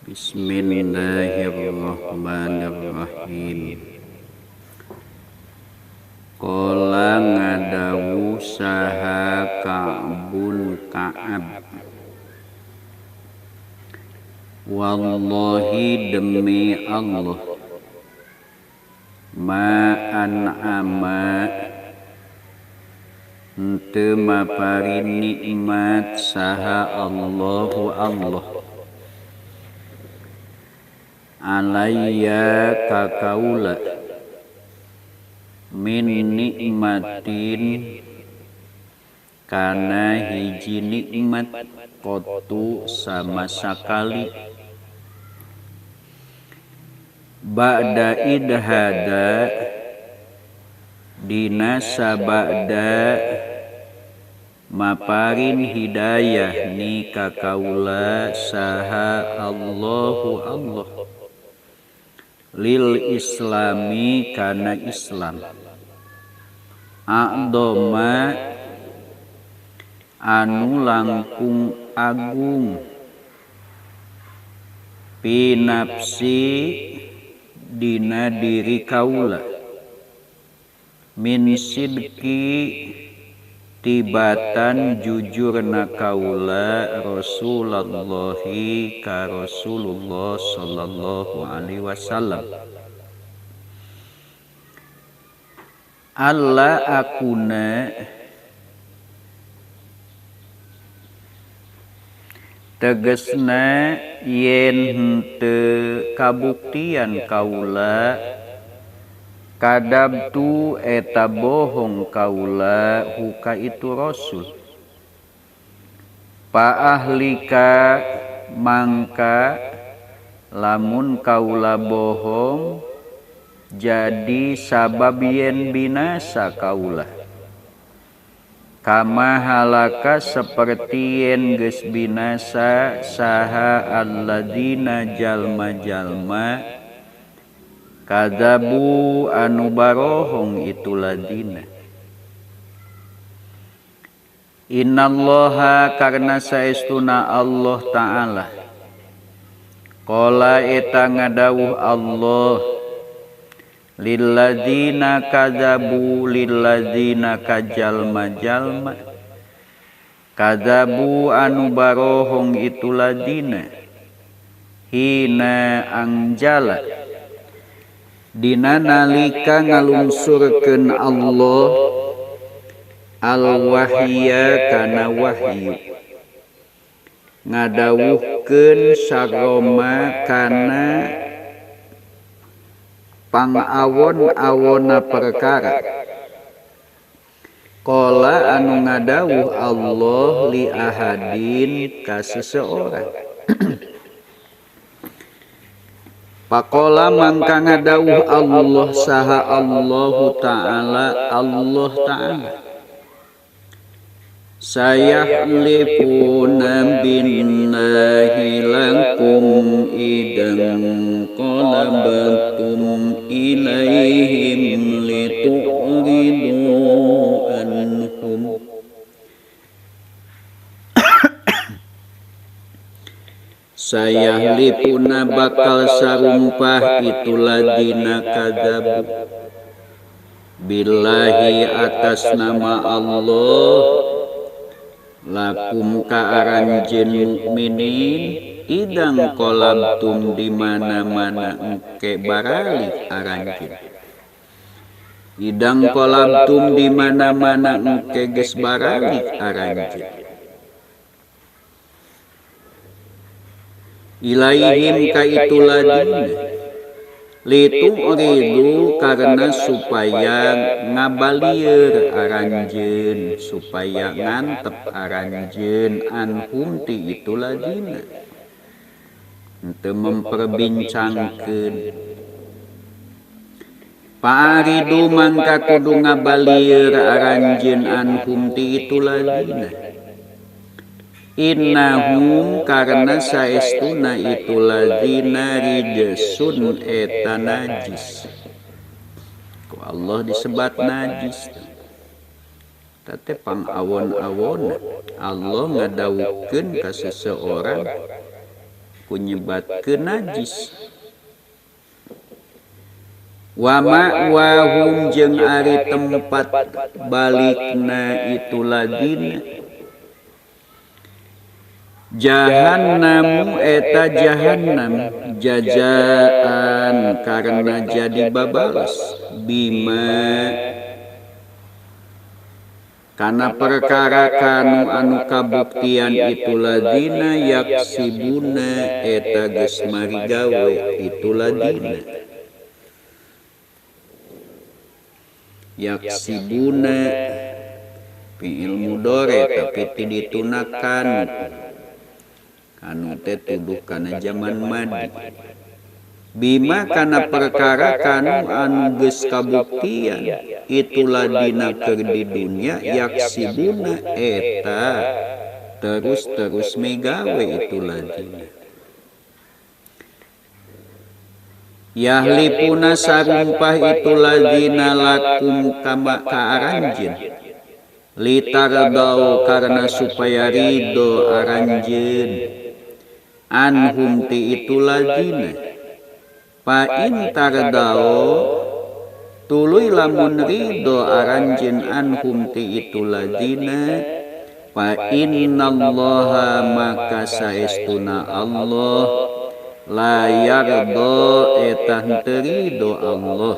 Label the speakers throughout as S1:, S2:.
S1: Bismillahirrahmanirrahim. Qala ngadawu saha Ka'bun Ka'ab, wallahi demi Allah, ma an'ama henteu mapari nikmat saha Allahu Allah alayya kakaula min nikmatin kana hiji nikmat qatu sama sakali ba'da idhada dina sabada maparin hidayah ni kakaula saha Allahu Allah lil islami kana Islam a'doma anu langkung agung pinapsi dina diri kaula min sidki tibatan jujurna kaula Rasulullahi ka Rasulullah sallallahu alaihi wasallam alla akuna tegesna yen henteu kabuktian kaula kadabtu eta bohong kaula huka itu Rasul pa ahlika mangka lamun kaula bohong jadi sabab yen binasa kaula kama halaka seperti yen geus binasa saha alladzina jalma-jalma kadzabu anu barohong itu ladina. Innallaha karna saestuna Allah Ta'ala qala eta ngadawuh Allah lilladzina kadzabu lilladzina kajalma-jalma kadzabu anu barohong itu ladina hina angjala dina nalika ngalungsurkeun Allah al-wahya kana wahyu ngadawuhkeun saroma kana pangawon-awonna perkara qala anu ngadawuh Allah li ahadin ka seseorang Pakola mangka ngadawuh Allah saha Allahu Ta'ala Allah Ta'ala sayahlifuna billahi lakum idan qalabatum ilaihim litu'ridu anhum sayahlifuna bakal sarumpah itulah dina kadzabu billahi atas nama Allah lakum ka aranjeun mukminin idang kolabtum di mana-mana engke barali aranjeun idang kolabtum di mana-mana engke geus barali aranjeun ilaihim ka itulah dina litu'ridu karena supaya ngabalieur aranjeun supaya ngantep aranjeun anhum ti itulah dina henteu memperbincangkeun pa'aridu mangka kudu ngabalieur aranjeun anhum ti itulah dina innahum karena saestuna itu ladzina rijsun eta najis. Ku Allah disebat najis. Tete pangawon-awon Allah ngadawukeun ka seseorang ku nyebatkeun najis. Wa ma'wahum jeung ari tempat balikna itu ladina jahannam eta jahannam jazaan karena jadi babales bima kana perkara kanu anu kabuktian itu ladina yaksibuna eta geus marigawe itu ladina yaksibuna fi'il mudhari tapi teu ditunakan kanu teh tuduh kana zaman madi bima kana perkara kanu anu geus kabuktian itulah dina keur di dunya yaksibuna eta terus megawe itulah dina yahlipuna sarumpah itulah dina lakum kama kaaranjeun litardau karena supaya ridho aranjeun anhum ti itulah dina pa in tardau tuluy lamun ridho aranjeun anhum ti itulah dina fa innallaha maka saestuna Allah la yardo eta henteu ridho Allah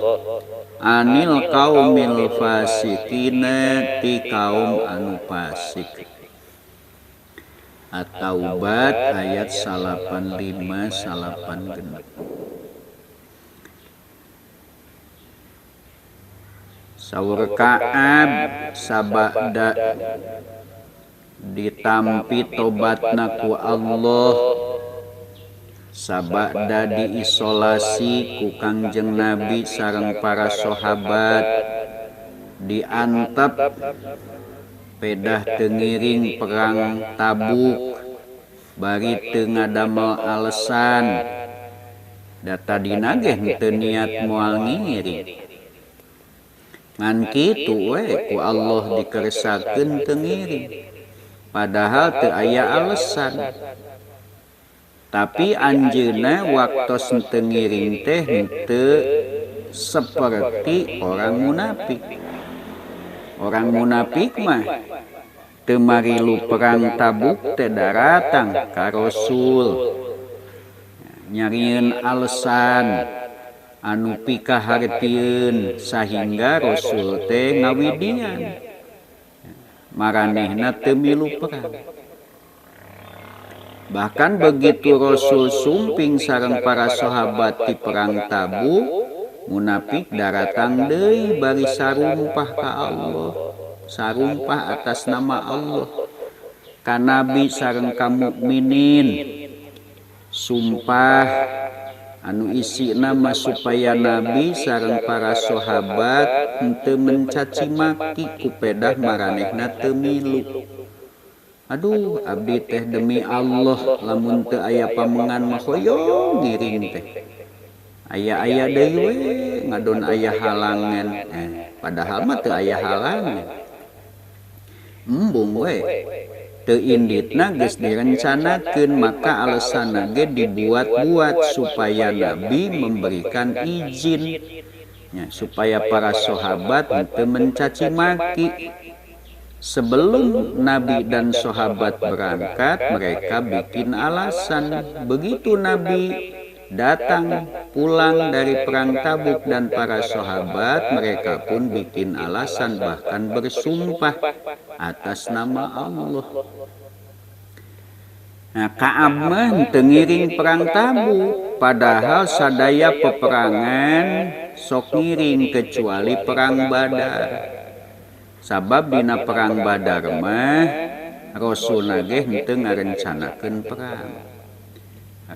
S1: anil qaumil fasikina ti kaum anu fasik. At-Taubat ayat 85-86. Saur Ka'ab sabada ditampi tobatna ku Allah sabada diisolasi ku Kangjeng Nabi sareng para sahabat diantep pedah tengiring perang Tabuk bari teu ngadamel alesan data dina ge henteu niat moal ngiring ngan kitu we ku Allah dikeresakeun teu ngiring padahal teu aya alesan tapi anjeunna waktos teu ngiring teh henteu seperti orang munafik. Orang munafik mah teu marilu perang Tabuk teh daratang ka Rasul nyarieun alesan anu pikahartieun sahingga Rasul teh ngawidian maranehna teu milu perang. Bahkan begitu Rasul sumping sareng para sahabat di perang Tabuk munafik daratang deui bari sarumpah ka Allah sarumpah atas nama Allah ka Nabi sareng ka mukminin sumpah anu isina mah supaya Nabi sareng para sahabat henteu mencaci maki ku pedah maranehna teu milu. Aduh abdi teh demi Allah lamun teu aya pamengan mah hoyong ngiring teh aya deui we ngadon aya halangan padahal mah teu aya halangan embung we teu inditna geus direncanakeun maka alesanna ge dibuat-buat supaya Nabi memberikan izin supaya para sahabat henteu mencaci maki. Sebelum Nabi dan sahabat berangkat mereka bikin alasan begitu Nabi datang pulang dari perang Tabuk dan para sahabat mereka pun bikin alasan bahkan bersumpah atas nama Allah. Nah, Ka'ab mah teu ngiring perang Tabuk padahal sadaya peperangan sok ngiring kecuali perang Badar. Sabab dina perang Badar mah Rasul ge henteu ngarencanakeun perang.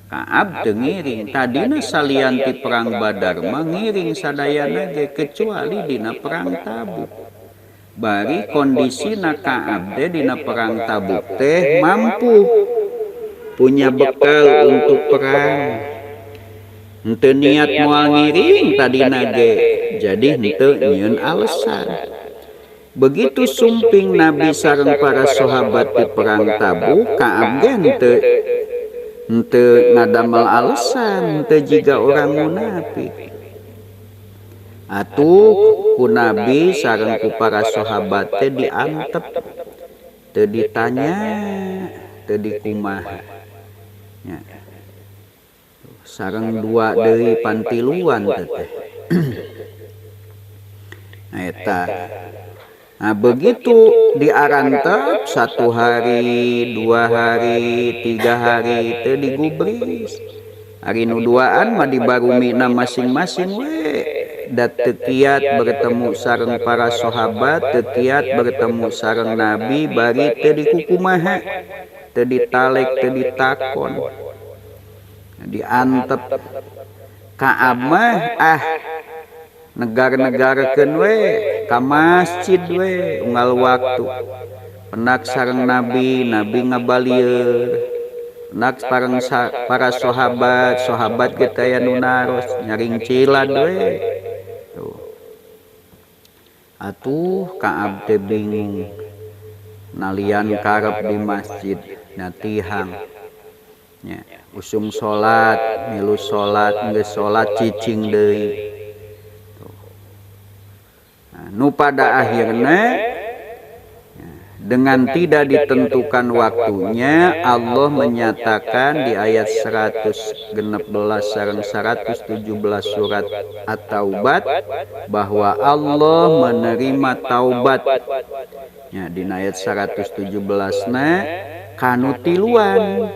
S1: Ka'ab teu ngiring tadina salian ti perang Badar mah ngiring sadayana ge kecuali dina perang Tabuk. bari kondisi Ka'ab teh dina perang Tabuk teh mampu punya bekal untuk perang, henteu niat moal ngiring tadina ge, jadi henteu nyieun alasan. Begitu sumping Nabi sareng para sahabat di perang Tabuk, Ka'ab ge henteu ngadamel alasan, henteu jiga orang munafik. Atuh ku Nabi sareng ku para sahabat teh diantep, teu ditanya, teu dikumaha. Ya. Sareng dua deui pantiluan teh. Nah eta. Nah begitu diarantep 1 hari, 2 hari, 3 hari teu digubris. Hari nu duaan mah dibarumina masing-masing we. Da teu kiat bertemu sareng para sahabat, teu kiat bertemu sareng Nabi, bari teu dikukumaha, teu ditalek, teu ditakon. Diantep. Ka'ab mah negar-negarkeun we ka masjid we unggal waktu. Penak sareng Nabi, Nabi ngabalieur. Penak sareng para sahabat, sahabat ge teh aya nu naros nyaring cilad we. Tuh. Atuh Ka'ab teh bingung. Nalian karep di masjid natihang. Ya, usum salat, milu salat, geus salat cicing deui. Nu pada akhirnya dengan tidak ditentukan waktunya Allah menyatakan di ayat 116 sareng 117 surat At-Taubah bahwa Allah menerima taubat. Ya, di ayat 117-na kanu tiluan.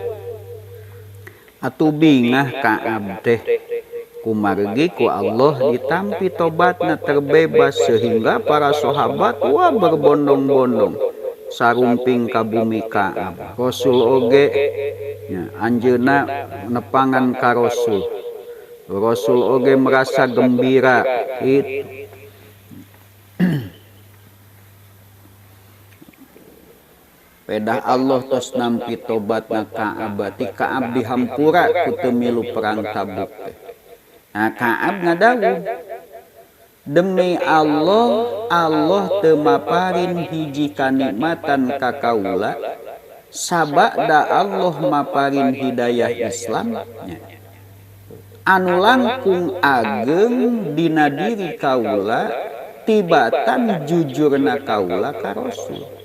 S1: Atuh bingah Ka'ab teh kumargi ku Allah ditampi tobatna terbebas sehingga para sahabat wah berbondong-bondong sarumping ka bumi Ka'ab. Rasul oge ya, anjeunna nepangan ka Rasul. Rasul oge merasa gembira itu. Pedah Allah tos nampi tobatna Ka'ab, ti Ka'ab dihampura ku teu milu perang Tabuk. Nah Ka'ab ngadawuh, demi Allah, Allah teu maparin hiji kanikmatan ka kaula sabada Allah maparin hidayah Islam anu langkung ageng dina diri kaula tibatan jujurna kaula ka Rasul.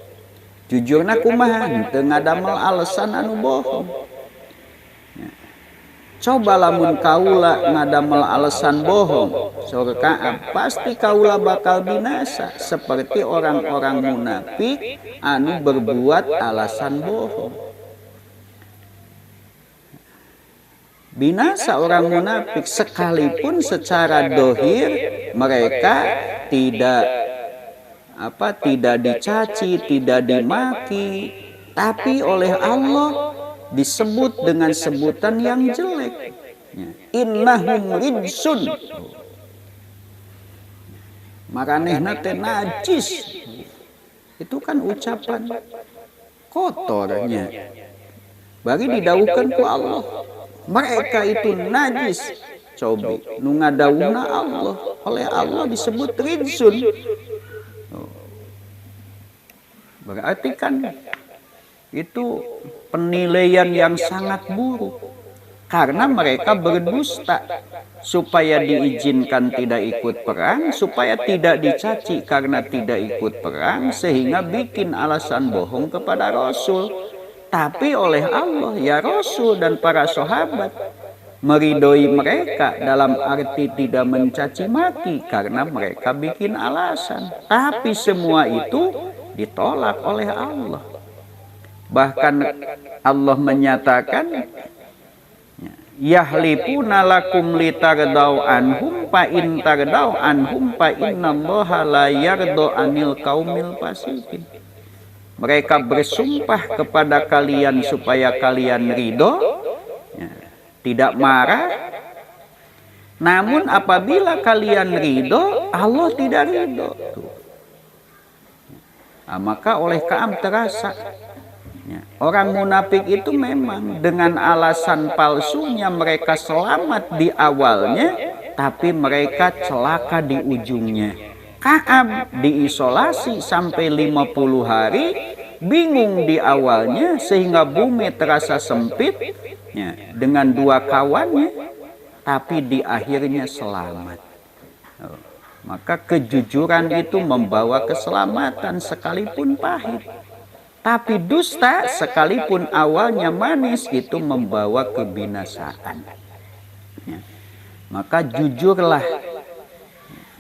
S1: Jujurna kumaha teu ngadamel alasan anu bohong. Coba lamun kaula ngadamel alasan bohong, saur Ka'ab, pasti kaula bakal binasa seperti orang-orang munafik anu berbuat alasan bohong. Binasa orang munafik sekalipun secara dohir mereka tidak dicaci, tidak dimaki, tapi oleh Allah disebut dengan sebutan yang jelek. Innahum rijsun. Maranehna teh najis. Itu kan ucapan kotornya. Bagi didawuhkeun ku Allah. Mereka itu najis. Cobi nu ngadawuhna Allah, oleh Allah disebut rijsun. Berarti kan itu penilaian yang sangat buruk karena mereka berdusta supaya diizinkan tidak ikut perang, supaya tidak dicaci karena tidak ikut perang, sehingga bikin alasan bohong kepada Rasul. Tapi oleh Allah ya Rasul dan para sahabat meridoi mereka dalam arti tidak mencaci maki karena mereka bikin alasan. Tapi semua itu ditolak oleh Allah. Bahkan Allah menyatakan yahlifuna lakum litardau anhum fa in tardau anhum fa innallaha la yarda anil qaumil fasiqin. Mereka bersumpah kepada kalian supaya kalian ridho, ya, tidak marah. Namun apabila kalian ridho, Allah tidak ridho. Maka oleh Ka'ab terasa ya, orang munafik itu memang dengan alasan palsunya mereka selamat di awalnya, tapi mereka celaka di ujungnya. Ka'ab diisolasi sampai 50 hari, bingung di awalnya sehingga bumi terasa sempit ya, dengan dua kawannya, tapi di akhirnya selamat. Maka kejujuran itu membawa keselamatan sekalipun pahit. Tapi dusta sekalipun awalnya manis itu membawa kebinasaan. Ya. Maka jujurlah,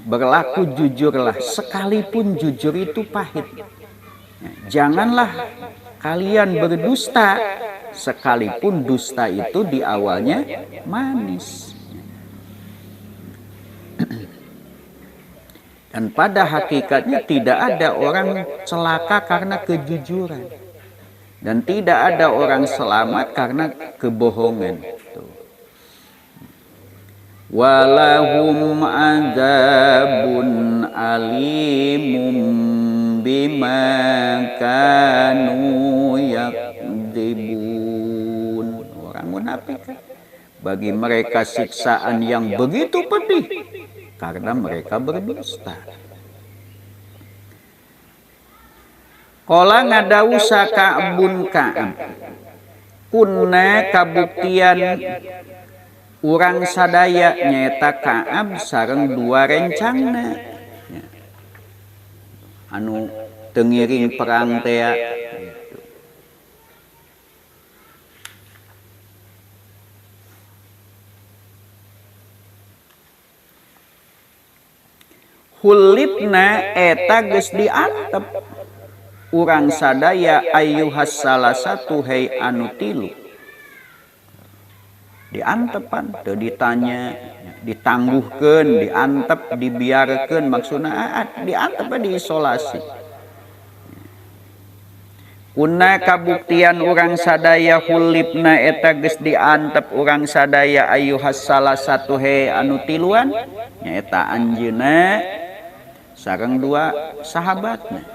S1: berlaku jujurlah, sekalipun jujur itu pahit. Ya. Janganlah kalian berdusta, sekalipun dusta itu di awalnya manis. Dan pada hakikatnya tidak ada orang celaka karena kejujuran. Dan tidak ada orang selamat karena kebohongan. Walahum adzabun alimum bima kanu yakdzibun. Orang munafik, bagi mereka siksaan yang begitu pedih karena mereka berdusta. Qala ngadawusa Ka'bun Ka'ab, kunna kabuktian urang sadaya nyaeta Ka'ab sareng dua rencangna anu tengiring perang teh. Hulitna eta geus diantep urang sadaya ayyuhas salah satu hei anu tilu. Diantepan teu ditanya, ditangguhkeun, diantep, dibiarkeun, maksudna diantep diisolasi. Kunna kabuktian urang sadaya hulipna eta geus diantep urang sadaya ayyuhas salah satu hei anu tiluan nyaeta anjeunna sareng dua sahabatna.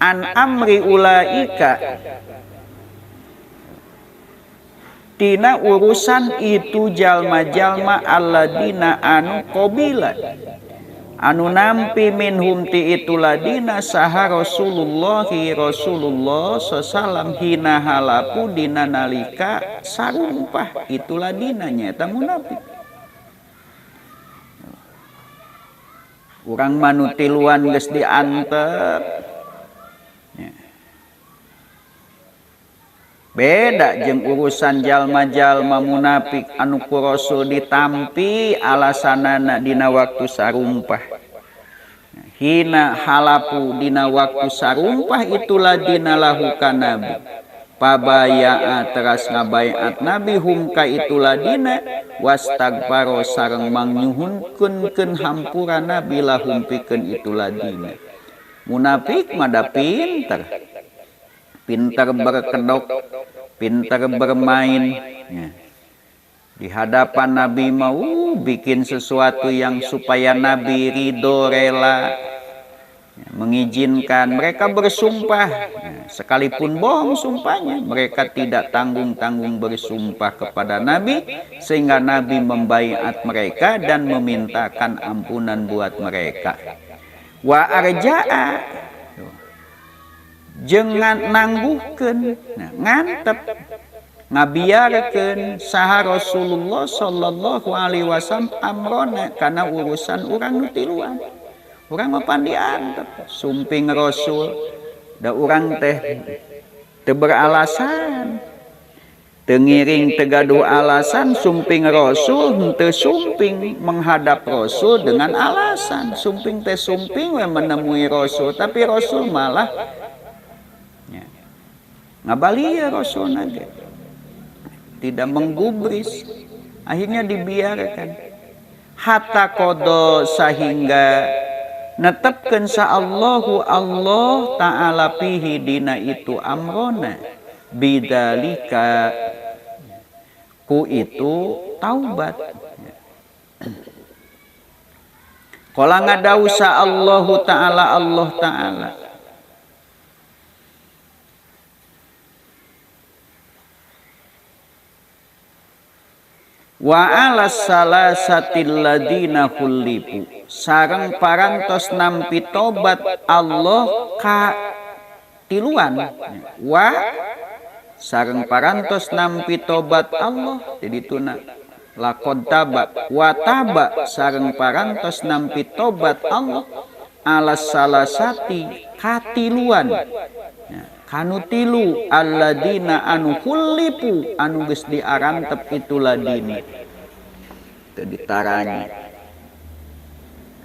S1: An amri ulaika, tina urusan itu jalma-jalma alladina anu qabila anu nampi minhum ti itu ladina saha Rasulullah sallallahu hina halapu dina nalika sarumpah itu ladina nyaeta munafik. Urang manutiluan geus diantep. Beda jeung urusan jalma-jalma munafik anu ku Rasul ditampi alasanana dina waktu sarumpah. Hina halapu dina waktu sarumpah itulah dina lahu ka Nabi. Pabaya'a teras ngabaiat Nabi hum ka itulah dina wastagfaro sareng mangnyuhunkeun hampura Nabi lahum pikeun itulah dina. Munafik mada pinter berkedok, pinter bermain ya. Di hadapan Nabi mau bikin sesuatu yang supaya Nabi ridho, rela ya, mengizinkan. Mereka bersumpah ya, sekalipun bohong sumpahnya, mereka tidak tanggung-tanggung bersumpah kepada Nabi, sehingga Nabi membaiat mereka dan memintakan ampunan buat mereka. Wa arja'a jeung nangguhkeun, ngantep, ngabiarkeun saha Rasulullah sallallahu alaihi wasallam amrona kana urusan urang nu tiluan. Urang mah pan diantep, sumping Rasul, da urang teh teu beralasan, teu ngiring teu gaduh alasan, sumping Rasul teu sumping menghadap Rasul dengan alasan. Sumping teh sumping we menemui Rasul, tapi Rasul malah ngabalia Rasul nage, tidak menggubris, akhirnya dibiarkan. Hatta kodo sehingga netepkeun sa Allahu Allah Ta'ala pihi dina itu amrona bidzalika ku itu taubat. Qala ngadausa Allahu Ta'ala Allah Ta'ala wa alas salasatil ladina khulifu sareng parantos nampi tobat Allah ka tiluan wa sareng parantos nampi tobat Allah jadi tuna lakon taba wa taba sareng parantos nampi tobat Allah alas salasati katiluan kanu tilu alladina anu khulifu anu geus diarantep itu ladina teu ditaranya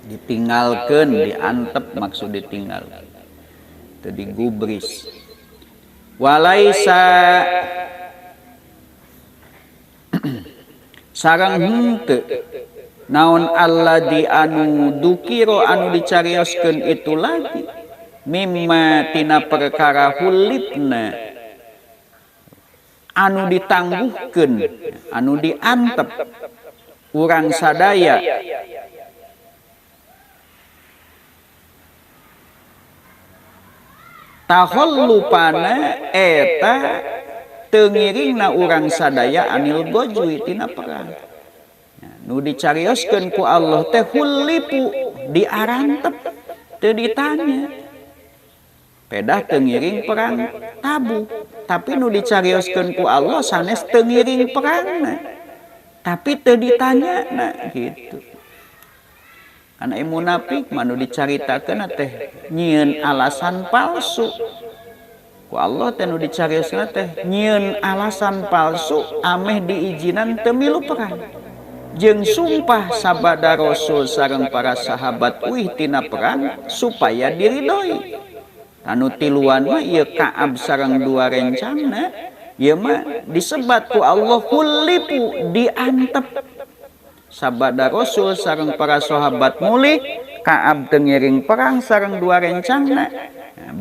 S1: ditinggalkeun diantep maksud ditinggal teu digubris walaisa sareng henteu naon alladzi anu dukiro anu dicarioskeun itu lagi mimma tina perkara hulitna anu ditangguhkeun anu diantep urang sadaya tahallupana eta teu ngiringna urang sadaya anil gojwi tina perang nu dicarioskeun ku Allah teh hulipu diarantep teu ditanya pedah teu ngiring perang tabu tapi nu dicarioskeun ku Allah sanes teu ngiring perangna tapi teu ditanyana gitu kana munafik manu dicaritakeun teh nyieun alasan palsu ku Allah teh nu dicarioskeun teh nyieun alasan palsu ameh diizinan teu milu perang jeung sumpah sabada Rasul sareng para sahabat uih tina perang supaya diridhoi anu tiluan mah ieu Ka'ab sareng dua rencana ieu mah disebat ku Allah hulipu diantep sabada Rasul sareng para sahabat mulih Ka'ab teu ngiring perang sareng dua rencana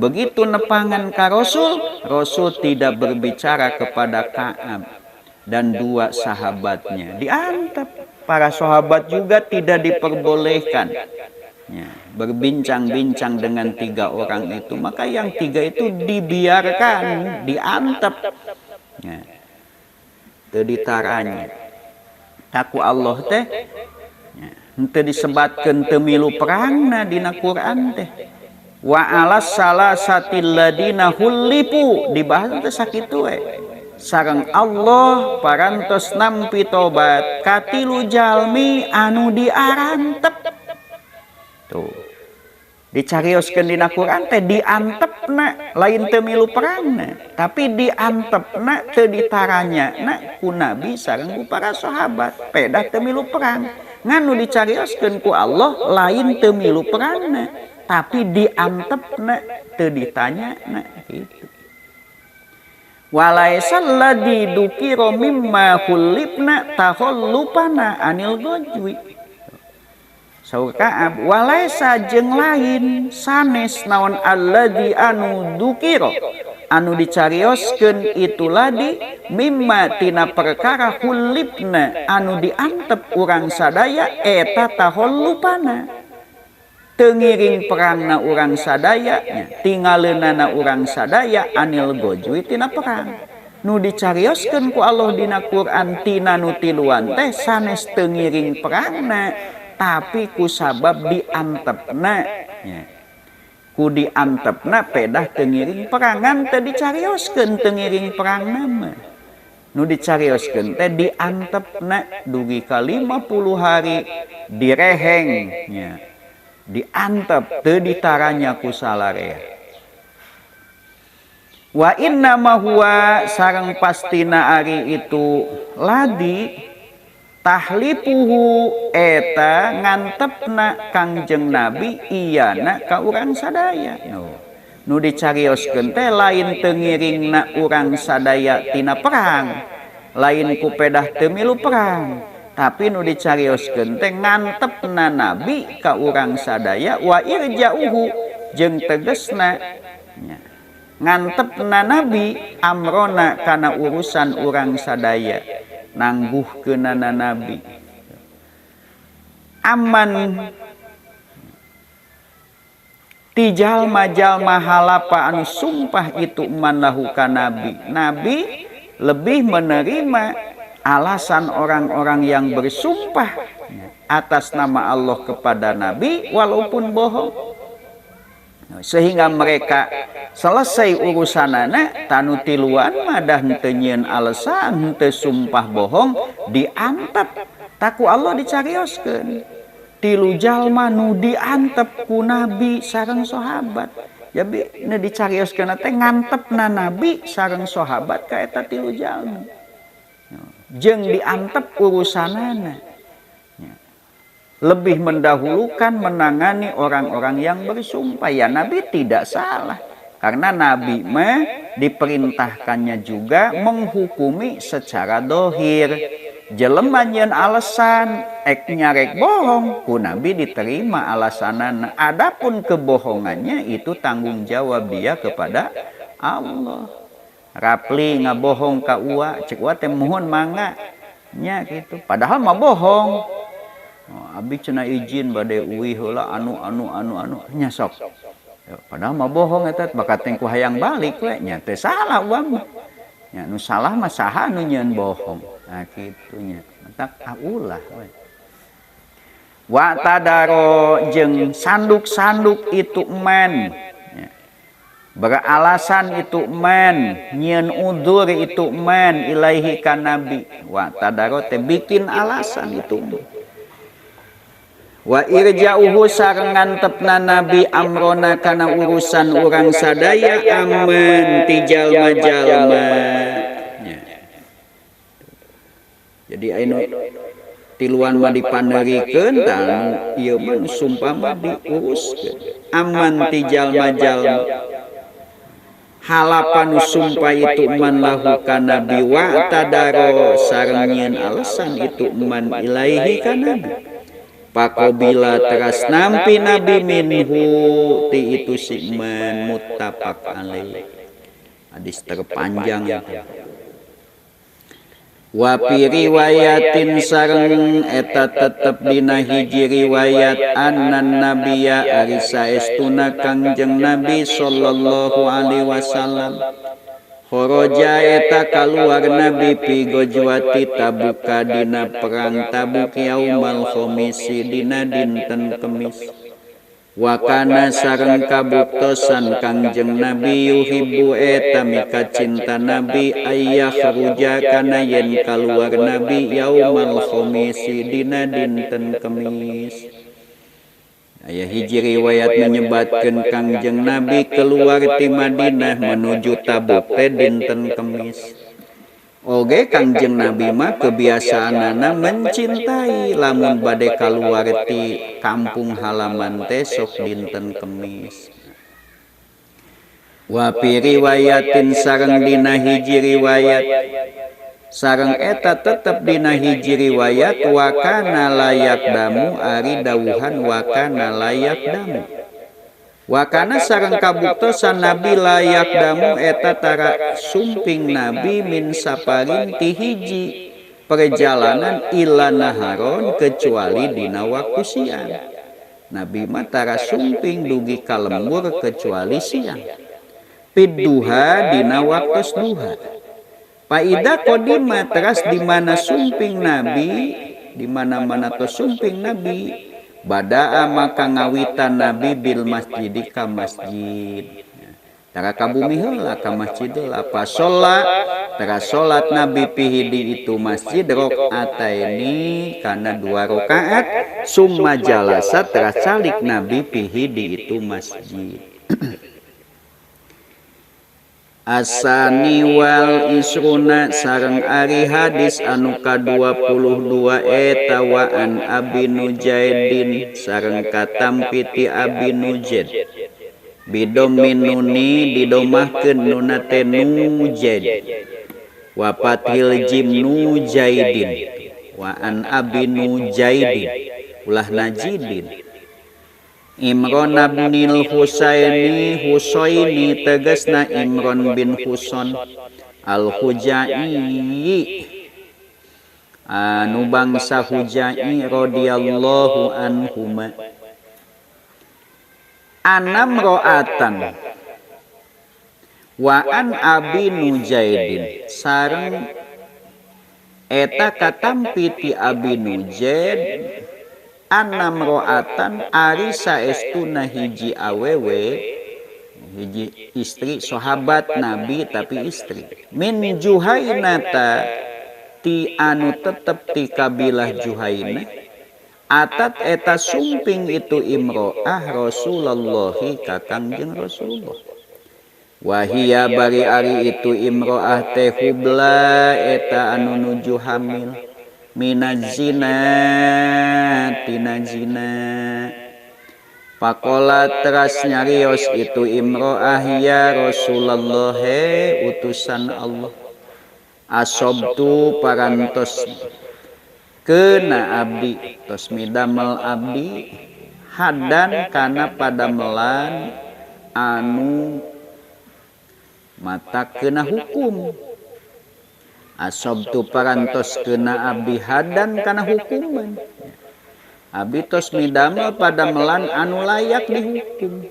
S1: begitu nepangan ka Rasul Rasul tidak berbicara kepada Ka'ab dan dua sahabatnya diantep para sahabat juga tidak diperbolehkan ya, berbincang-bincang dengan tiga orang itu maka yang tiga itu dibiarkan diantep ya, teu ditaranya taku Allah teh ya, henteu disebatkeun teu milu perangna dina Quran teh wa alas salasatil ladina hulifu dibahas teh sakitu we sareng Allah parantos nampi tobat katilu jalmi anu diarantep tuh dicarioskeun dina Quran teh diantepna lain teu milu perangna tapi diantepna teu ditaranyana ku Nabi sareng ku para sahabat pedah teu milu perang nganu dicarioskeun ku Allah lain teu milu perangna tapi diantepna teu ditanyana gitu walaisal ladzi dukira mimma khulibna tahallupana anil gojwi saur Ka'ab walaisa jeung lain sanes naon alladzi anu dukira anu dicarioskeun itu ladi mimma tina perkara khulibna anu diantep urang sadaya eta tahallupana teu ngiring perangna urang sadaya tingaleunana urang sadaya anil gojwi tina perang nu dicarioskeun ku Allah dina Quran tina nu tiluan teh sanes teu ngiring perangna tapi ku sabab diantepna ya. Ku diantepna pedah teu ngiring perangan teu dicarioskeun teu ngiring perangna mah nu dicarioskeun teh diantepna dugi ka 50 hari direheng ya. Diantep teu ditaranya ku salarea wa inna ma huwa sareng pastina ari itu ladi tahlipuhu eta ngantepna Kangjeng Nabi iyana ka urang sadaya nu dicarioskeun teh lain teu ngiringna urang sadaya tina perang lain ku pedah teu milu perang tapi nu dicarioskeun teh ngantepna Nabi ka urang sadaya wa irja'uhu jeung tegesna ngantepna Nabi amrona kana urusan urang sadaya nangguhkeunana Nabi aman ti jalma-jalma halapa anu sumpah itu man lahu ka Nabi Nabi lebih menerima alasan orang-orang yang bersumpah atas nama Allah kepada Nabi walaupun bohong, sehingga mereka selesai urusanana tanu tiluan madah henteu nyieun alasan, henteu sumpah bohong, diantep taku Allah dicarioskeun. Tilu jalma nu diantep ku Nabi sareng sahabat. Jadi dicarioskeun teh ngantepna Nabi sareng sahabat ka eta tilu jalma. Jeung diantep urusanana. Lebih mendahulukan menangani orang-orang yang bersumpah. Ya Nabi tidak salah. Karena Nabi mah diperintahkannya juga menghukumi secara dohir. Jelema nyeun alasan ek nyarek bohong, ku Nabi diterima alasanana. Adapun kebohongannya itu tanggung jawab dia kepada Allah. Rapli ngabohong ka ua, cek ua teh muhun mangga nya gitu. Padahal mah bohong. Abi cenah izin bade uwi heula anu nya sok. Padahal mah bohong eta bakat teh ku hayang balik we nya teh salah ua mah. Nya nu salah mah saha nu nyieun bohong. Nah kitu nya. Tak ulah we. Wa tadaro jeung sanduk-sanduk itu man. Beralasan itu man, nyieun udzur itu man ilaihi ka Nabi. Wa tadaro teh bikin alasan itu. Wa irja'uhu sareng ngantepna Nabi amrona kana urusan urang sadaya aman ti jalma-jalma. Jadi anu tiluan mah dipanerikeun tah ieu mah sumpah mah diuruskeun. Aman ti jalma-jalma. Halapan sumpah itu man lahu ka Nabi wa tadaro sareng nyieun alasan itu man ilaihi ka Nabi. Pakobila teras nampi Nabi minhu ti itu si man muttafaq alaih. Hadis terpanjang itu. Wa fi riwayatin sareng eta tetep dina hiji riwayat annan nabiyya ari saestuna Kangjeng Nabi sallallahu alaihi wasallam kharaja eta kaluar Nabi pi gojwati Tabuka dina perang Tabuk yaumal khamisi dina dinten Kemis. Wa kana sareng kabuktosan Kangjeng Nabi yuhibbu eta mika cinta Nabi ayyah kharuja kana yen kaluar Nabi yaumal khamisi dina dinten Kemis. Aya hiji riwayat menyebatkeun Kangjeng Nabi keluar ti Madinah menuju Tabuk teh dinten Kemis. Oge Kangjeng Nabi mah kebiasaanana mencintai lamun bade kaluar ti kampung halaman teh sok dinten Kemis. Wa fi riwayatin sareng dina hiji riwayat sareng eta tetep dina hiji riwayat wa kana layak damu ari dawuhan wa kana layak damu. Wakana sareng kabuktosan Nabi layak damu eta tara sumping Nabi min saparin ti hiji perjalanan ila naharon kecuali dina waktu siang. Nabi mah tara sumping dugi ka lembur kecuali siang. Pidduha dina waktu duha. Paida kodima teras di mana sumping Nabi, di mana-mana to sumping Nabi. Bada'a maka ngawitan Nabi bil masjid ka masjid. Tara ka bumi heula ka masjid heula pa sholat tara salat Nabi pihi di itu masjid rakaataini kana 2 rakaat summa jalasa tara calik Nabi pihi di itu masjid. Asani wal isruna sareng ari hadis anu ka-22 eta wa an Abi Nujaidin sareng katampi ti Abi Nujaid bidomin nuni didomahkeun nuna teh Nujaid wa fathil jim Nujaidin wa an Abi Nujaidin ulah Najidin. Imron bin Husaini tegasna Imron bin Huson al-Hujai anu bangsa Hujai radhiyallahu anhuma anam ro'atan wa an Abi Nujaidin sareng Eta katampi ti Abi Nujaid anam roatan ari saestuna hiji awewe, hiji istri sahabat Nabi tapi istri, min Juhainata ti anu tetep ti kabilah Juhainah, atat eta sumping itu imro'ah Rasulullahi ka Kangjeng Rasulullah. Wahia bari ari itu imro'ah teh hubla eta anu nuju hamil minazina tina zina. Pakola teras nyarios itu imro'ah ya Rasulullah he utusan Allah, asobtu parantos kena abdi tos midamel abdi hadan kana padamelan anu mata kena hukum. Asobtu parantos kena abdi hadan kana hukuman. Abdi tos midamel padamelan anu layak dihukum.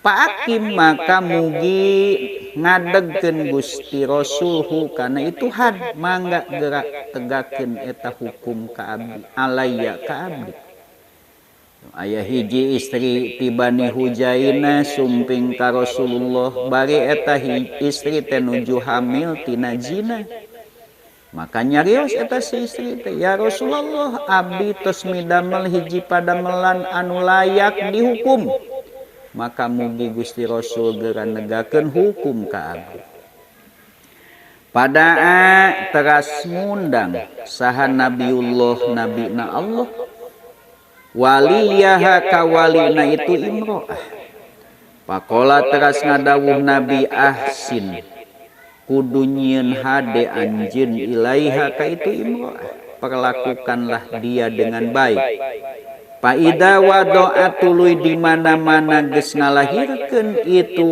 S1: Paakim maka mugi ngadegkeun Gusti Rasulhu kana itu had mangga gerak tegakeun eta hukum ka abdi alaya ka abdi. Aya hiji istri ti Bani Hujainah sumping ka Rasulullah bari eta istri teh nuju hamil tina zina. Maka nyarios eta si istri teh, ya Rasulullah abdi tos midamel hiji padamelan anu layak dihukum. Maka mugi Gusti Rasul geura negakeun hukum ka abdi. Padaa teras ngundang saha Nabiullah nabina Allah waliyaha ka walina itu imro'ah. Pakola teras ngadawuh Nabi ahsin kudu nyieun hade anjeun ilaiha ka itu imro'ah, perlakukanlah dia dengan baik. Paida wadoa tuluy di mana-mana geus ngalahirkeun itu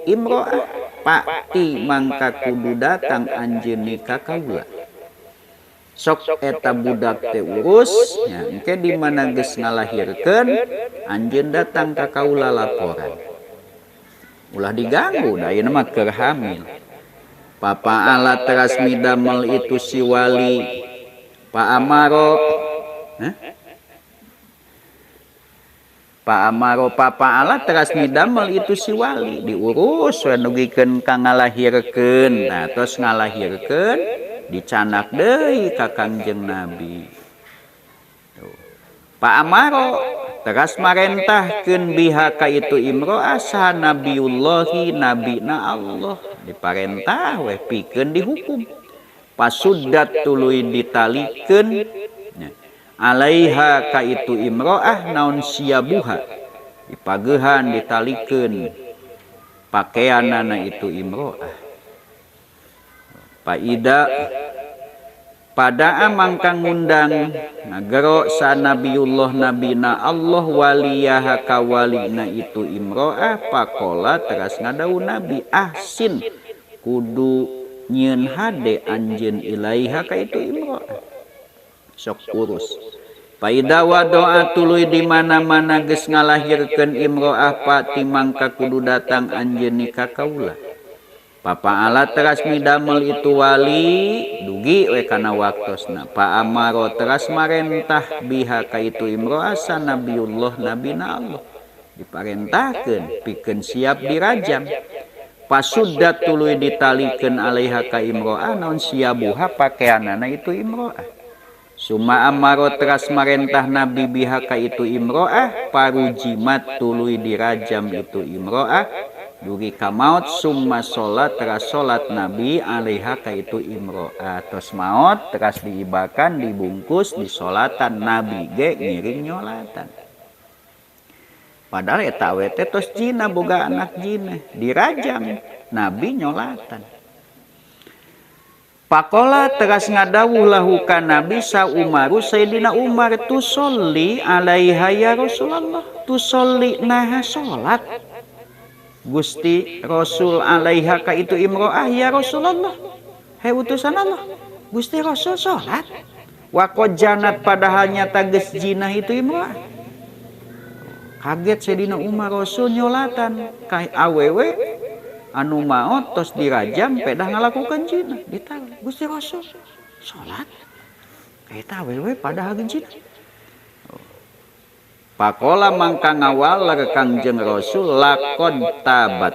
S1: imro'ah, pakti mangka kudu datang anjeun ka kaula. Sok eta budak teh urus nya engke di mana geus ngalahirkeun anjeun datang ka kaula laporan. Ulah diganggu da ieu mah keur hamil. Papa ala teras midamel itu si wali Pak Amaro, Pak Amaro papa ala teras midamel itu si wali diurus we nugikeun ka ngalahirkeun. Nah tos ngalahirkeun dicanak deui ka Kangjeng Nabi. Pak Amaro teras marentahkeun biha ka itu imro'ah saha Nabiullahi nabina Allah, diparentah we pikeun dihukum. Pasuddat tuluy ditalikeun alaiha ka itu imro'ah naon siabuha, dipageuhan ditalikeun pakaianana itu imro'ah. Paida pada mangkang ngundang ngagero sa Nabiullah nabina Allah waliyaha ka walina itu imro'ah. Pakola teras ngadawuh Nabi ahsin kudu nyieun hade anjeun ilaiha ka itu imro'ah, sok urus. Paida wadoa tuluy di mana-mana geus ngalahirkeun imro'ah pati mangka kudu datang anjeun ka kaula. Papa ala teras midamel itu wali dugi we kana waktosna. Pa Amaro teras marentah biha ka itu imro'ah sa Nabiullah nabina Allah, diparentahkeun pikeun siap dirajam. Pasuddat tuluy ditalikeun alaiha ka imro'ah naon siabuha pakaianana itu imro'ah. Suma Amaro teras marentah Nabi biha ka itu imro'ah parujimat tuluy dirajam itu imro'ah dugi ka maot. Summa sholat teras sholat Nabi alaiha ka itu imro'ah, tos maot teras diibakan dibungkus disolatan Nabi ge ngiring nyolatan. Padahal eta we teh tos jina boga anak jina dirajam, Nabi nyolatan. Pakola teras ngadawuh lahu ka Nabi sa Umaru Sayyidina Umar, tusolli alaiha ya Rasulullah, tusolli naha salat Gusti Rasul alaiha ka itu imro'ah ya Rasulullah, he utusan Allah Gusti Rasul salat wa qad janat padahal nyata geus jinah itu imro'ah. Kaget Sayyidina Umar, Rasul nyolatan ka awewe anu maot tos dirajam pedah ngalakukan jinah ditanya Gusti Rasul salat eta awewe pada hageun. Pakola mangka ngawaler Kangjeng Rasul lakon tabat,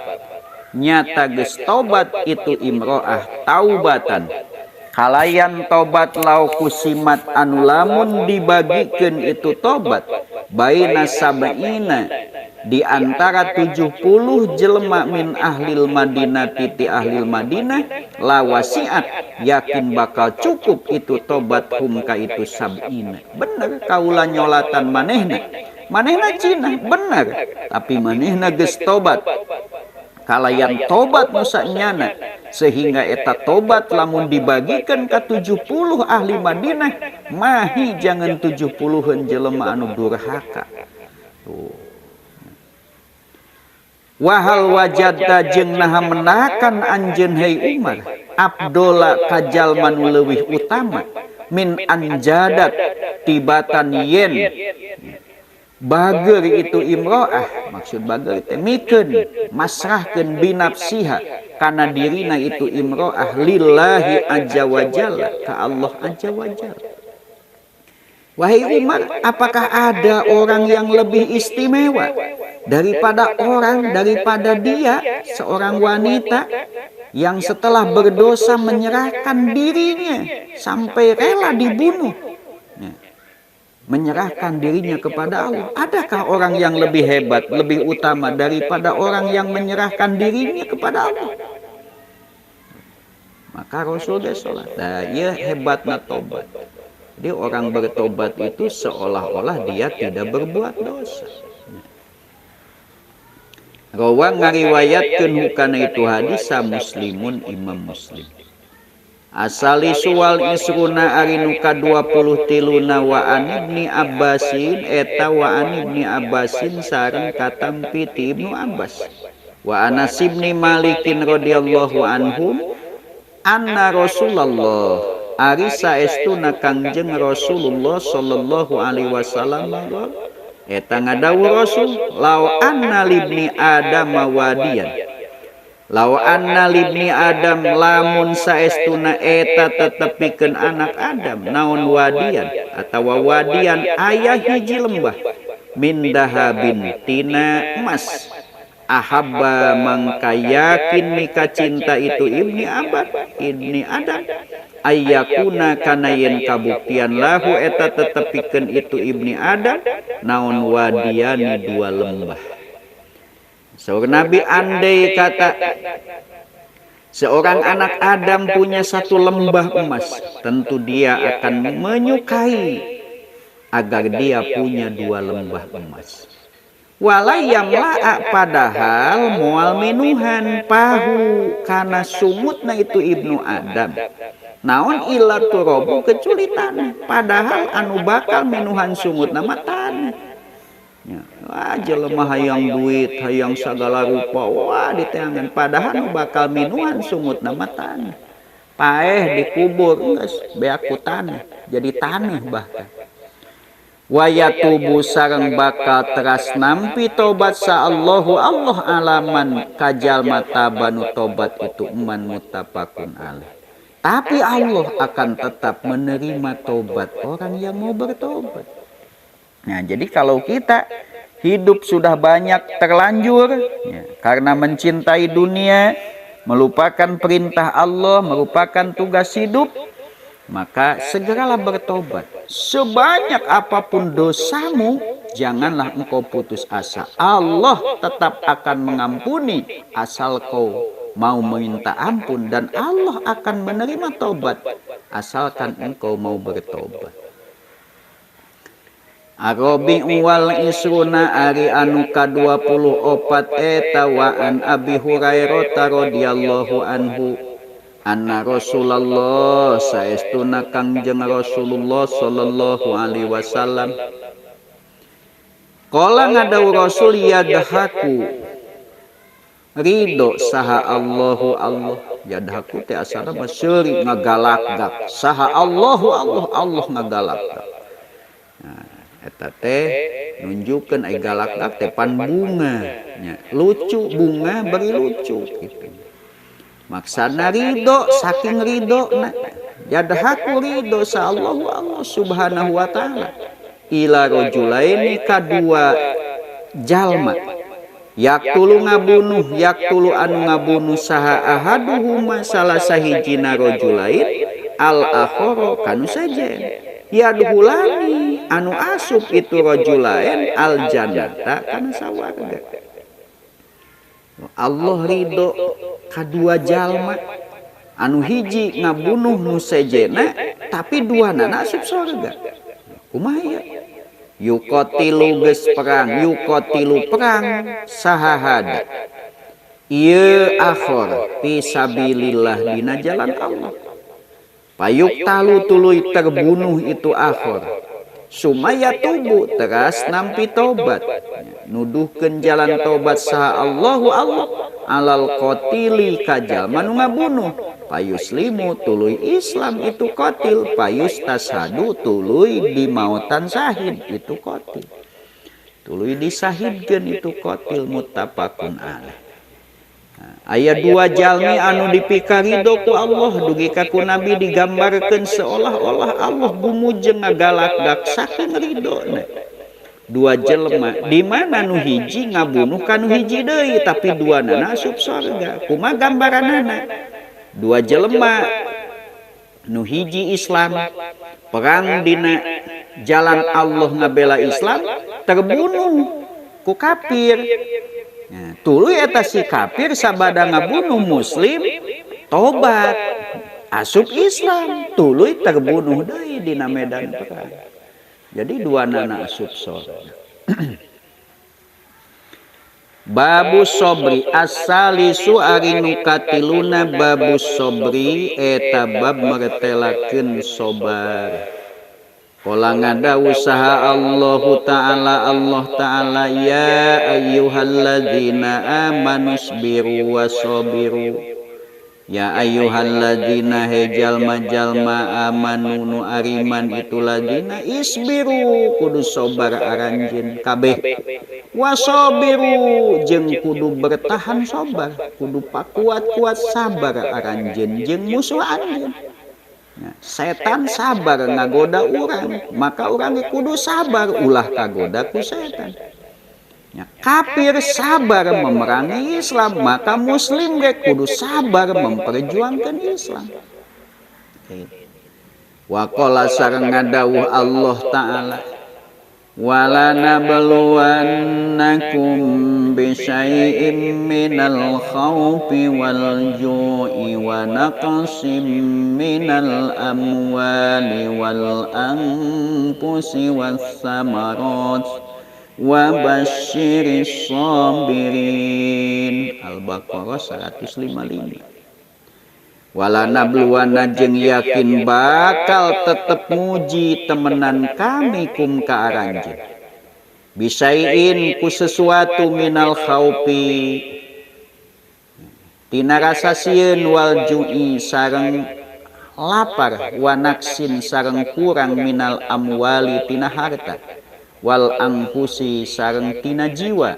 S1: nyata geus tobat itu imro'ah taubatan, kalayan tobat lau kusimat anu lamun dibagikeun itu tobat baina sab'ina di antara 70 jelema min ahlil Madinah titi ahlil Madinah la wasiat yakin bakal cukup itu tobat hum ka itu sab'ina. Bener kaula nyolatan manehna cina bener, tapi manehna geus tobat. Kalayan tobat musanyana sehingga eta tobat lamun dibagikan ke 70 ahli Madinah mahi jangan 70-an jelema anu durhaka. Wahal wajadta jeung naha menakan anjeun hei Umar abdola kajalman leuwih utama min anjadat tibatan yen bager itu imro'ah, maksud bager teh mikeun masrahkeun binafsiha kana dirina itu imro'ah lillahi azza wajalla ka Allah azza wajalla. Wahai Umar, apakah ada orang yang lebih istimewa daripada dia seorang wanita yang setelah berdosa menyerahkan dirinya sampai rela dibunuh, menyerahkan dirinya kepada Allah? Adakah orang yang lebih hebat, lebih utama daripada orang yang menyerahkan dirinya kepada Allah? Maka Rasulullah sholat. Nah, ia hebatna tobat. Jadi orang bertobat itu seolah-olah dia tidak berbuat dosa. Rawa ngariwayatkeun hukana itu hadis sa Muslimun Imam Muslim. Asali suwal isruna ari nu ka-23 wa an ibni Abbasin eta wa an ibni Abbasin sareng katampi ti Ibnu Abbas wa Anas ibni Malikin radhiyallahu anhum anna Rasulullah ari saestuna Kangjeng Rasulullah sallallahu alaihi wasallam eta ngadawuh Rasul law anna libni Adam wadiyan, law anna libni Adam lamun saestuna eta tetepikeun anak Adam naon wadian atawa wadian aya hiji lembah min dahabin tina emas ahabba mangka yakin mika cinta itu ibni Adam ayyakuna kana yen kabuktian lahu eta tetepikeun itu ibni Adam naon wadiani dua lembah. Saur Nabi andai kata seorang anak Adam punya satu lembah emas, tentu dia akan menyukai agar dia punya dua lembah emas. Walayam la'a padahal moal minuhan pahu kana sumutna itu ibnu Adam. Naon ila turobu kecuali tanah, padahal anu bakal minuhan sumutna mah tanah. Ya, wah jelema hayang duit, hayang segala rupa, wah diteangan padahal anu bakal minuhan sumutna mah tanah. Paeh dikubur geus beak ku tanah, jadi tanah bahkan. Wayatubu sareng bakal teras nampi tobat sa Allahu Allah alaman kajal mata banu tobat itu eman muttafaqun alaih. Tapi Allah akan tetap menerima tobat orang yang mau bertobat. Nah, jadi kalau kita hidup sudah banyak terlanjur ya, karena mencintai dunia, melupakan perintah Allah, melupakan tugas hidup, maka segeralah bertobat. Sebanyak apapun dosamu, janganlah engkau putus asa. Allah tetap akan mengampuni asal kau mau meminta ampun, dan Allah akan menerima tobat asalkan engkau mau bertobat. Arabi wal isruna ari anu ka-24 eta wa an Abi Hurairah radhiyallahu anhu anna Rasulullah saestuna Kangjeng Rasulullah sallallahu alaihi wasallam qala ngadawuh Rasul yadhaku ridho saha Allahu Allah. Yadhaku teh asalna mah seuri ngagalak-gak saha Allahu Allah ngagalak-gak. Nah, eta teh nunjukkeun ai galak-gak teh pan bunga nya, lucu bunga beri lucu gitu. Maksana ridho saking ridho Yadhaku ridho sa Allah subhanahu wa ta'ala ila rajulaini kadua jalma yaktulu anu ngabunuh saha ahaduhuma salah sahijina rajulain al akhara kanu sajen yadhulani anu asup itu rajulain al jannata kana sawarga. Allah ridho kadua jalma anu hiji ngabunuh nu sejena tapi duana asup surga. Kumaha yuqatilu geus perang sahahada ieu akhor fi sabilillah dina jalan Allah. Payuk talu tuluy terbunuh itu akhor sumaya tubuh teras nampi tobat nuduhkeun jalan tobat saha Allahu Allah alal qatili kajal manu ngabunuh payuslimu tuluy Islam itu qatil payus tashadu tuluy dimautan syahid itu qatil tuluy disahidkeun itu qatil muttafaqun alaih. Aya dua jalmi anu dipikarido ku Allah dugi ka ku Nabi digambarkeun seolah-olah Allah bumujeng ngagalak saking ridona. Dua jelema di mana nu hiji ngabunuh kanu hiji deui tapi duana asup surga. Kumaha gambaranana? Dua jelema nu hiji Islam perang dina jalan Allah ngabela Islam terbunuh ku kafir. Nah, tuluy eta si kafir sabada ngabunuh muslim tobat asup Islam tuluy terbunuh deui dina medan perang. Jadi duanana asup surga. Babu sobri asalisu ari nu katiluna babu sobri eta bab mertelakeun sobar. Qala ngada usaha Allah Ta'ala ya ayyuhalladzina amanu sabiru wasabiru ya ayyuhalladzina jalma amanu nu ariman itu ladina isbiru kudu sabar aranjeun kabeh wasabiru jeung kudu bertahan sabar kudu pakuat-kuat sabar aranjeun jeung musuh anjeun. Nah, setan sabar ngagoda urang maka urang kudu sabar ulah kagoda ku setan. Ya, kafir sabar memerangi Islam maka muslim ge kudu sabar memperjuangkan Islam. Wa qala sareng ngadawuh Allah Ta'ala wala nabluwannakum bisyai'im minal khawfi wal ju'i wa naqsim minal amwali wal anfusi was samarat wa basyiris sabirin. Al-Baqarah 155. Wala nabluwana jeung yakin bakal tetep muji temenan kami kum ka aranjeun bisain ku sesuatu minal khaufi tina rasa sieun wal ju'i sareng lapar wa naksin sareng kurang minal amwali tina harta wal anfusi sareng tina jiwa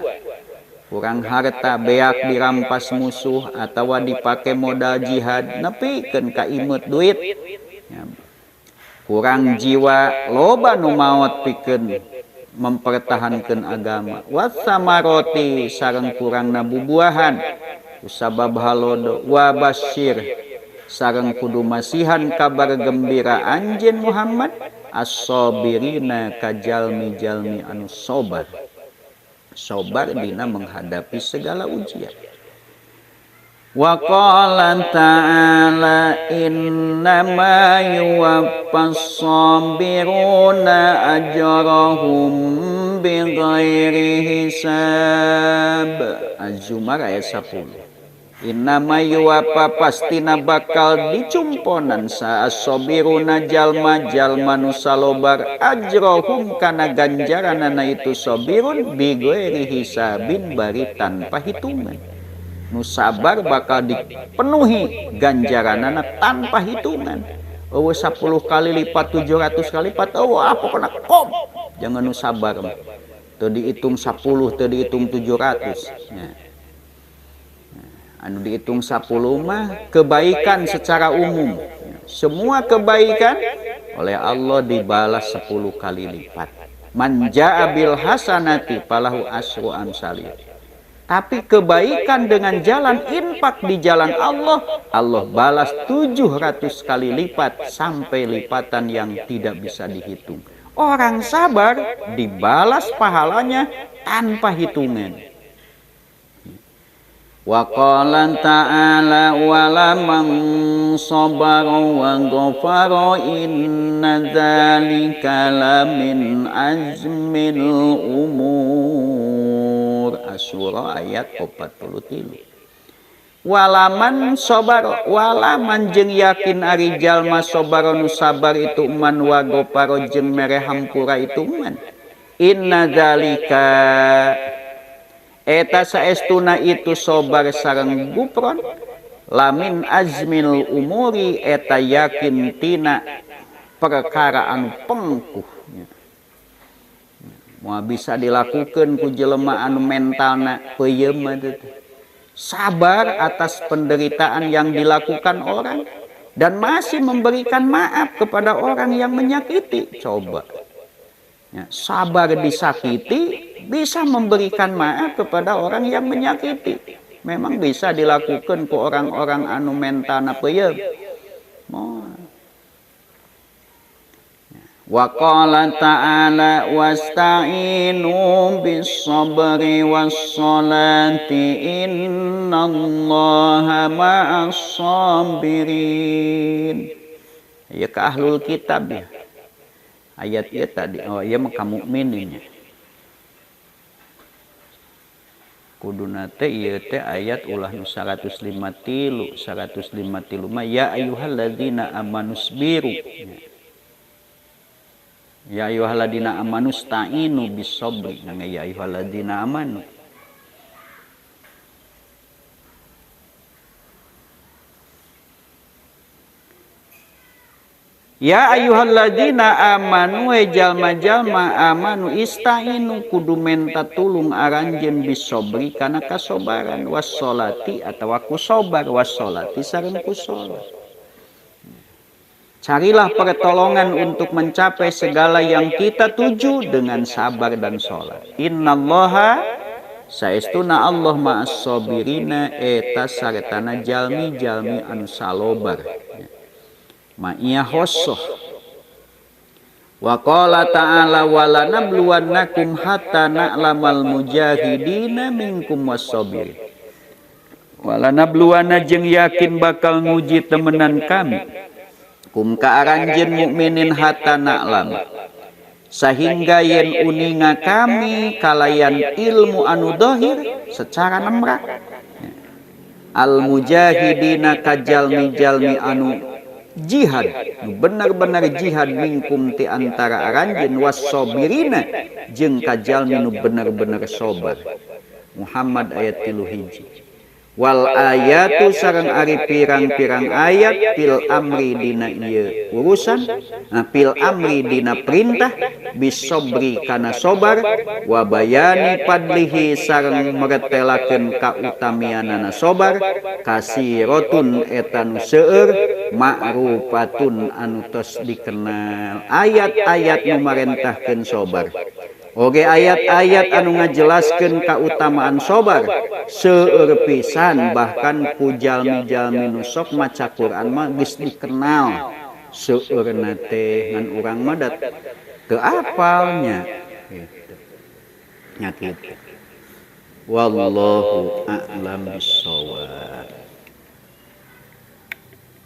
S1: kurang harta beak dirampas musuh atawa dipake modal jihad nepikeun ka imut duit ya. Kurang jiwa loba nu maot pikeun mempertahankeun agama wasamaroti sareng kurangna bubuahan kusabab halodo wa basyir sareng kudu masihan kabar gembira anjeun Muhammad as-sabirina ka jalmi-jalmi anu sabar sabar dina menghadapi segala ujian. Wa qala ta'ala innama yuwaffas sabiruna ajrahum bighairi hisab. Az-Zumar ayat 10. Innama yuwaffa pastina bakal dicumponan sa as-sabiruna jalma-jalma nu salobar ajrohum kana ganjaranana itu sabirun bighairi hisabin bari tanpa hitungan. Nu sabar bakal dipenuhi ganjaranana tanpa hitungan. Eueuh 10 kali lipat 700 kali lipat eueuh apa kena kop. Jangan nu sabar mah. Teu dihitung 10 teu dihitung 700. Nya. Anu dihitung 10 mah kebaikan secara umum semua kebaikan oleh Allah dibalas 10 kali lipat. Man jaa bil hasanati falahu asyru amsalih. Tapi kebaikan dengan jalan infak di jalan Allah, Allah balas 700 kali lipat sampai lipatan yang tidak bisa dihitung. Orang sabar dibalas pahalanya tanpa hitungan. Wa qala ta'ala wala man sabara wa ghafara inna dzalika lamin azmil umur. Asyura ayat 43. Walaman sabar, walaman jeung yakin ari jalma sabar nu sabar itu man wa ghafara jeung mere hampura itu man. Inna dzalika eta saestuna itu sobar sareng gupron lamin azmil umuri eta yakin tina perkara anu pengkuh moal bisa dilakukan ku jelema anu mentalna peuyeum sabar atas penderitaan yang dilakukan orang dan masih memberikan maaf kepada orang yang menyakiti. Coba ya, sabar disakiti bisa memberikan maaf kepada orang yang menyakiti. Memang bisa dilakukan ke orang-orang anu mentana peuyeum. Wa qala ta'ala wasta'inu bis-sabri was-salati innallaha ma'as-sabirin. Ya ke ahlul kitab ya. Ayat ieu tadi oh ieu mah ka mukminin. Kuduna teh ieu teh ayat ulah nu 153 mah ya ayyuhalladzina amanusbiru. Ya ayyuhalladzina amanusta'inu bis-sabri. Ya ayyuhalladzina amanu. Ya ayyuhalladzina amanu jalma-jalma amanu istainu kudu menta tulung aranjeun bisobri kana kasobaran wassolati atawa kusobar wassolati sareng kusolat. Carilah pertolongan untuk mencapai segala yang kita tuju dengan sabar dan sholat. Innallaha saestuna Allah ma'as sabirina eta saretana jalmi-jalmi anu salobar. Ma'iyah khossoh. Wa qala ta'ala walanabluwannakum hatta na'lamal mujahidina minkum was-sabirin. Walanabluwanna jeung yakin bakal nguji temenan kami. Kum ka aranjeun mukminin hatta na'lam. Sehingga yen uninga kami kalayan ilmu anu dhahir secara nemrak. Al mujahidina kajalmi-jalmi anu jihad, benar-benar jihad minkum ti antara aranjeun was-sabirina jeung kajalmi nu benar-benar sabar. Muhammad ayat 3. Wal ayatu sareng ari pirang-pirang ayat fil amri dina ieu urusan, fil amri dina perintah bisobri kana sabar wa bayani padlihi sareng meretelakeun kautamianana sabar kasirotun eta nu seueur ma'rufatun anu tos dikenal. Ayat-ayat nu marentahkeun sabar. Oge ayat-ayat anu ngajelaskeun kautamaan sabar seueur pisan bahkan ku jalmi-jalmi nu sok maca Quran mah geus dikenal seueurna teh ngan urang mah teu apalnya kitu. Nya kitu. Wallahu a'lam bissawab.